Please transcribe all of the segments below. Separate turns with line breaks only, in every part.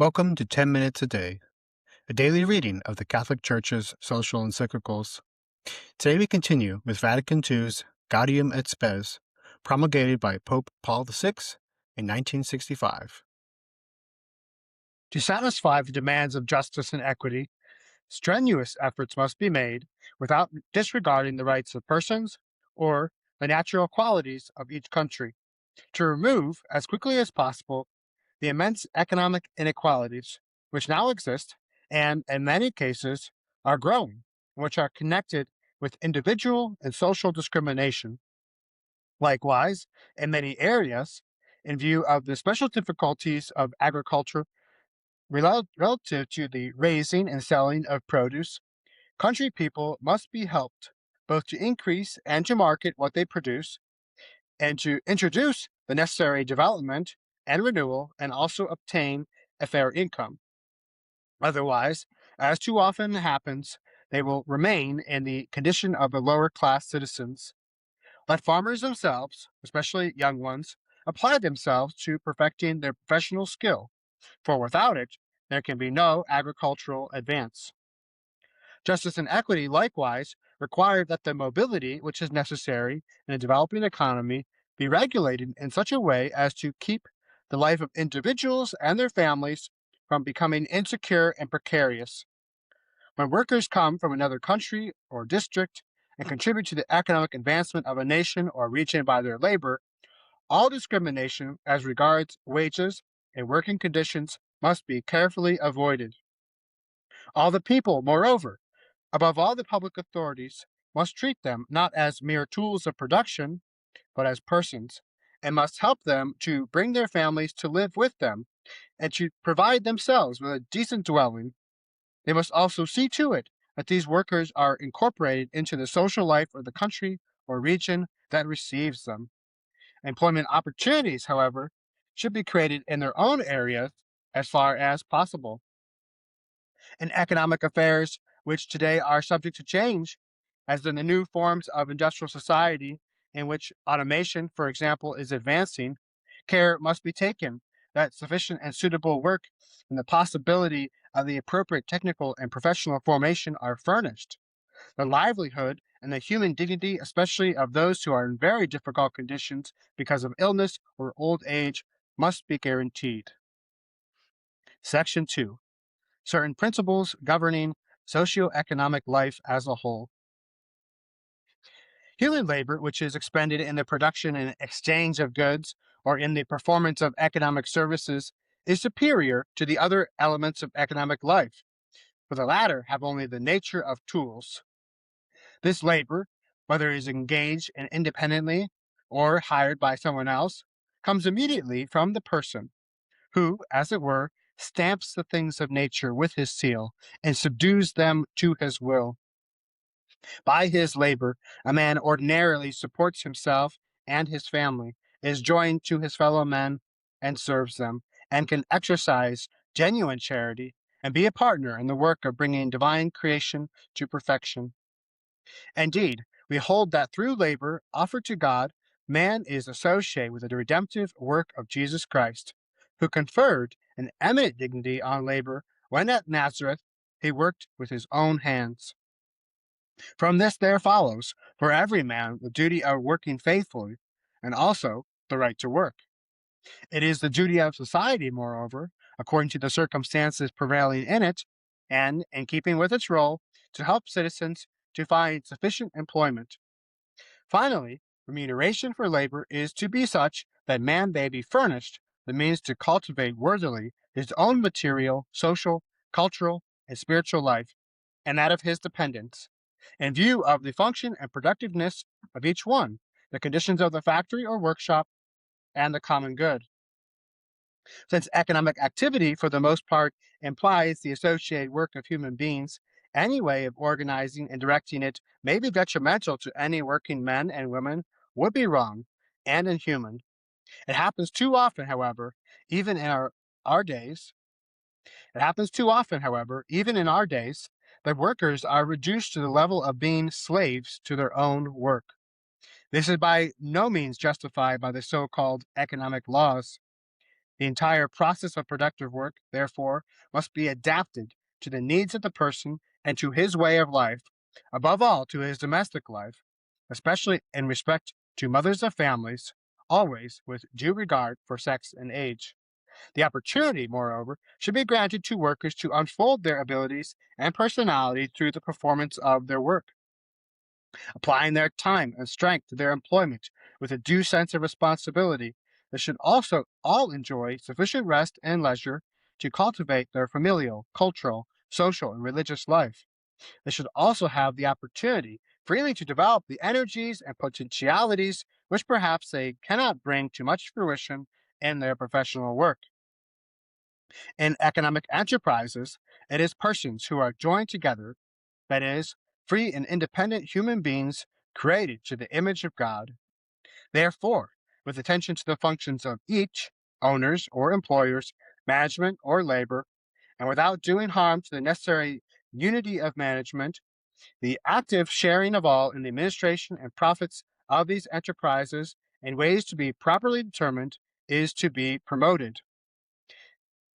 Welcome to 10 Minutes a Day, a daily reading of the Catholic Church's social encyclicals. Today we continue with Vatican II's Gaudium et Spes, promulgated by Pope Paul VI in 1965.
To satisfy the demands of justice and equity, strenuous efforts must be made without disregarding the rights of persons or the natural qualities of each country, to remove as quickly as possible the immense economic inequalities which now exist and, in many cases, are growing, which are connected with individual and social discrimination. Likewise, in many areas, in view of the special difficulties of agriculture relative to the raising and selling of produce, country people must be helped both to increase and to market what they produce, and to introduce the necessary development and renewal, and also obtain a fair income. Otherwise, as too often happens, they will remain in the condition of the lower class citizens. Let farmers themselves, especially young ones, apply themselves to perfecting their professional skill, for without it, there can be no agricultural advance. Justice and equity likewise require that the mobility which is necessary in a developing economy be regulated in such a way as to keep the life of individuals and their families from becoming insecure and precarious. When workers come from another country or district and contribute to the economic advancement of a nation or region by their labor, all discrimination as regards wages and working conditions must be carefully avoided. All the people, moreover, above all the public authorities, must treat them not as mere tools of production, but as persons, and must help them to bring their families to live with them, and to provide themselves with a decent dwelling. They must also see to it that these workers are incorporated into the social life of the country or region that receives them. Employment opportunities, however, should be created in their own areas as far as possible. In economic affairs, which today are subject to change, as in the new forms of industrial society in which automation, for example, is advancing, care must be taken that sufficient and suitable work and the possibility of the appropriate technical and professional formation are furnished. The livelihood and the human dignity, especially of those who are in very difficult conditions because of illness or old age, must be guaranteed. Section 2. Certain principles governing socioeconomic life as a whole. Human labor, which is expended in the production and exchange of goods or in the performance of economic services, is superior to the other elements of economic life, for the latter have only the nature of tools. This labor, whether it is engaged in independently or hired by someone else, comes immediately from the person, who, as it were, stamps the things of nature with his seal and subdues them to his will. By his labor, a man ordinarily supports himself and his family, is joined to his fellow men and serves them, and can exercise genuine charity and be a partner in the work of bringing divine creation to perfection. Indeed, we hold that through labor offered to God, man is associated with the redemptive work of Jesus Christ, who conferred an eminent dignity on labor when at Nazareth he worked with his own hands. From this there follows, for every man, the duty of working faithfully, and also the right to work. It is the duty of society, moreover, according to the circumstances prevailing in it, and in keeping with its role, to help citizens to find sufficient employment. Finally, remuneration for labor is to be such that man may be furnished the means to cultivate worthily his own material, social, cultural, and spiritual life, and that of his dependents, in view of the function and productiveness of each one, the conditions of the factory or workshop, and the common good. Since economic activity, for the most part, implies the associated work of human beings, any way of organizing and directing it may be detrimental to any working men and women, would be wrong and inhuman. It happens too often, however, even in our days, that workers are reduced to the level of being slaves to their own work. This is by no means justified by the so-called economic laws. The entire process of productive work, therefore, must be adapted to the needs of the person and to his way of life, above all to his domestic life, especially in respect to mothers of families, always with due regard for sex and age. The opportunity, moreover, should be granted to workers to unfold their abilities and personality through the performance of their work, applying their time and strength to their employment with a due sense of responsibility. They should also all enjoy sufficient rest and leisure to cultivate their familial, cultural, social, and religious life. They should also have the opportunity freely to develop the energies and potentialities which perhaps they cannot bring to much fruition in their professional work. In economic enterprises, it is persons who are joined together, that is, free and independent human beings created to the image of God. Therefore, with attention to the functions of each, owners or employers, management or labor, and without doing harm to the necessary unity of management, the active sharing of all in the administration and profits of these enterprises in ways to be properly determined is to be promoted.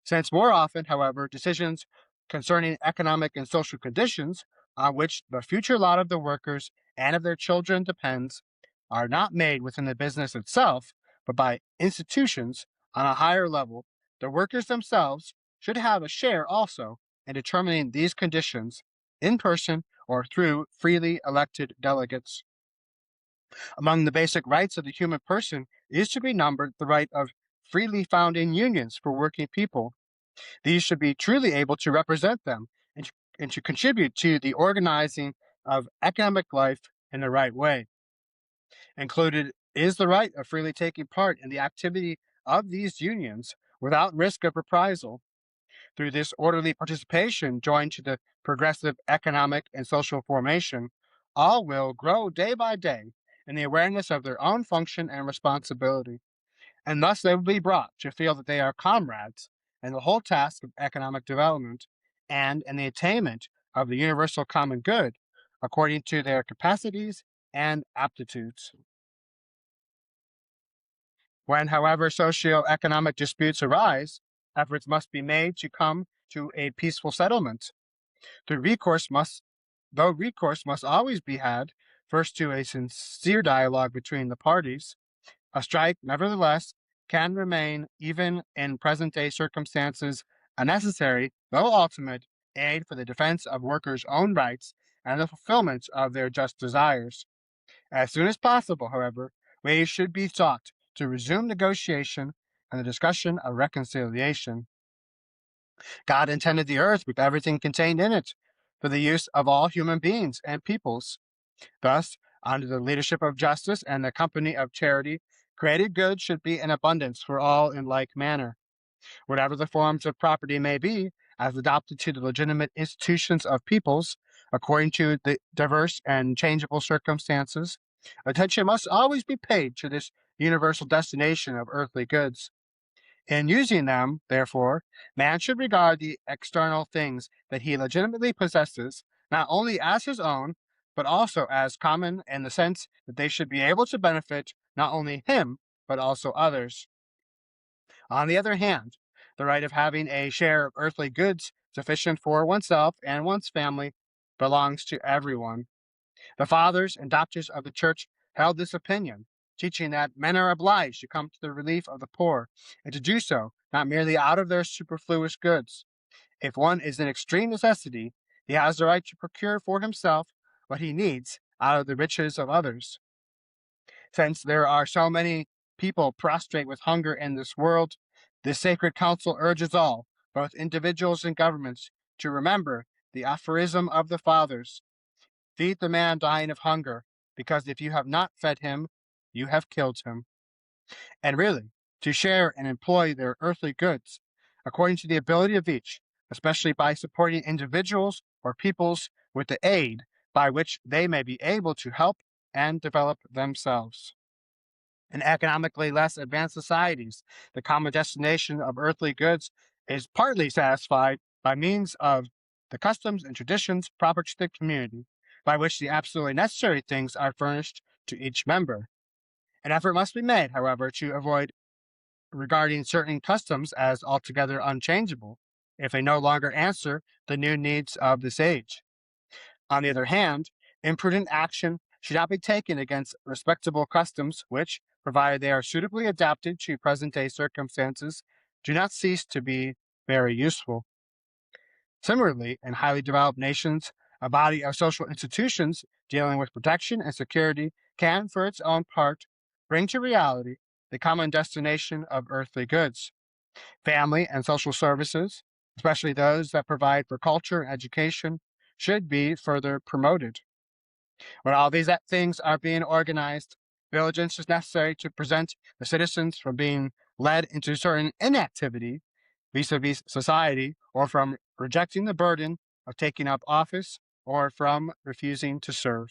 Since more often, however, decisions concerning economic and social conditions on which the future lot of the workers and of their children depends are not made within the business itself, but by institutions on a higher level, the workers themselves should have a share also in determining these conditions in person or through freely elected delegates. Among the basic rights of the human person is to be numbered the right of freely founding unions for working people. These should be truly able to represent them and to contribute to the organizing of economic life in the right way. Included is the right of freely taking part in the activity of these unions without risk of reprisal. Through this orderly participation, joined to the progressive economic and social formation, all will grow day by day in the awareness of their own function and responsibility, and thus they will be brought to feel that they are comrades in the whole task of economic development and in the attainment of the universal common good according to their capacities and aptitudes. When, however, socio-economic disputes arise, efforts must be made to come to a peaceful settlement. Though recourse must always be had, first to a sincere dialogue between the parties, a strike, nevertheless, can remain, even in present-day circumstances, a necessary, though ultimate, aid for the defense of workers' own rights and the fulfillment of their just desires. As soon as possible, however, ways should be sought to resume negotiation and the discussion of reconciliation. God intended the earth with everything contained in it for the use of all human beings and peoples. Thus, under the leadership of justice and the company of charity, created goods should be in abundance for all in like manner. Whatever the forms of property may be, as adopted to the legitimate institutions of peoples, according to the diverse and changeable circumstances, attention must always be paid to this universal destination of earthly goods. In using them, therefore, man should regard the external things that he legitimately possesses not only as his own, but also as common in the sense that they should be able to benefit not only him, but also others. On the other hand, the right of having a share of earthly goods sufficient for oneself and one's family belongs to everyone. The fathers and doctors of the Church held this opinion, teaching that men are obliged to come to the relief of the poor, and to do so not merely out of their superfluous goods. If one is in extreme necessity, he has the right to procure for himself what he needs out of the riches of others. Since there are so many people prostrate with hunger in this world, this sacred council urges all, both individuals and governments, to remember the aphorism of the fathers: feed the man dying of hunger, because if you have not fed him, you have killed him. And really, to share and employ their earthly goods according to the ability of each, especially by supporting individuals or peoples with the aid by which they may be able to help and develop themselves. In economically less advanced societies, the common destination of earthly goods is partly satisfied by means of the customs and traditions proper to the community, by which the absolutely necessary things are furnished to each member. An effort must be made, however, to avoid regarding certain customs as altogether unchangeable, if they no longer answer the new needs of this age. On the other hand, imprudent action should not be taken against respectable customs which, provided they are suitably adapted to present-day circumstances, do not cease to be very useful. Similarly, in highly developed nations, a body of social institutions dealing with protection and security can, for its own part, bring to reality the common destination of earthly goods. Family and social services, especially those that provide for culture and education, should be further promoted. When all these things are being organized, diligence is necessary to prevent the citizens from being led into certain inactivity vis-a-vis society, or from rejecting the burden of taking up office, or from refusing to serve.